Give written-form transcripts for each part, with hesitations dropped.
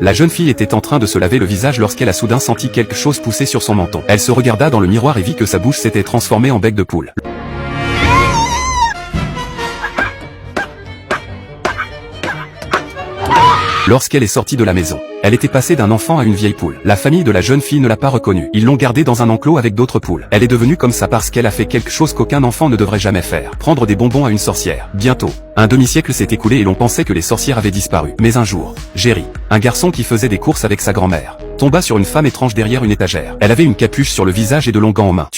La jeune fille était en train de se laver le visage lorsqu'elle a soudain senti quelque chose pousser sur son menton. Elle se regarda dans le miroir et vit que sa bouche s'était transformée en bec de poule. Lorsqu'elle est sortie de la maison, elle était passée d'un enfant à une vieille poule. La famille de la jeune fille ne l'a pas reconnue. Ils l'ont gardée dans un enclos avec d'autres poules. Elle est devenue comme ça parce qu'elle a fait quelque chose qu'aucun enfant ne devrait jamais faire. Prendre des bonbons à une sorcière. Bientôt, un demi-siècle s'est écoulé et l'on pensait que les sorcières avaient disparu. Mais un jour, Jerry, un garçon qui faisait des courses avec sa grand-mère, tomba sur une femme étrange derrière une étagère. Elle avait une capuche sur le visage et de longs gants aux mains.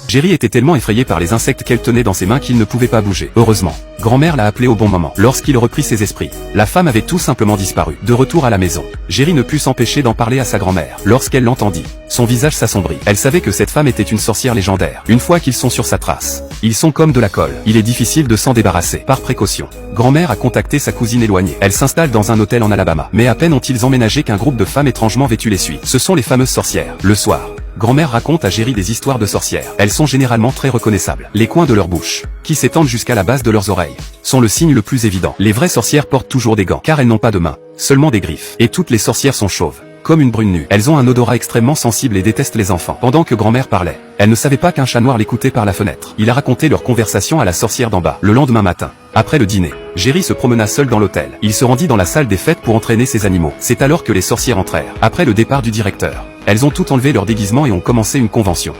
Jerry était tellement effrayé par les insectes qu'elle tenait dans ses mains qu'il ne pouvait pas bouger. Heureusement, grand-mère l'a appelé au bon moment. Lorsqu'il reprit ses esprits, la femme avait tout simplement disparu. De retour à la maison, Jerry ne put s'empêcher d'en parler à sa grand-mère. Lorsqu'elle l'entendit, son visage s'assombrit. Elle savait que cette femme était une sorcière légendaire. Une fois qu'ils sont sur sa trace, ils sont comme de la colle. Il est difficile de s'en débarrasser. Par précaution, grand-mère a contacté sa cousine éloignée. Elle s'installe dans un hôtel en Alabama. Mais à peine ont-ils emménagé qu'un groupe de femmes étrangement vêtues les suit. Ce sont les fameuses sorcières. Le soir, grand-mère raconte à Jerry des histoires de sorcières. Elles sont généralement très reconnaissables. Les coins de leur bouche, qui s'étendent jusqu'à la base de leurs oreilles, sont le signe le plus évident. Les vraies sorcières portent toujours des gants, car elles n'ont pas de mains, seulement des griffes. Et toutes les sorcières sont chauves, comme une brune nue. Elles ont un odorat extrêmement sensible et détestent les enfants. Pendant que grand-mère parlait, elle ne savait pas qu'un chat noir l'écoutait par la fenêtre. Il a raconté leur conversation à la sorcière d'en bas. Le lendemain matin, après le dîner, Jerry se promena seul dans l'hôtel. Il se rendit dans la salle des fêtes pour entraîner ses animaux. C'est alors que les sorcières entrèrent. Après le départ du directeur, elles ont toutes enlevé leur déguisement et ont commencé une convention.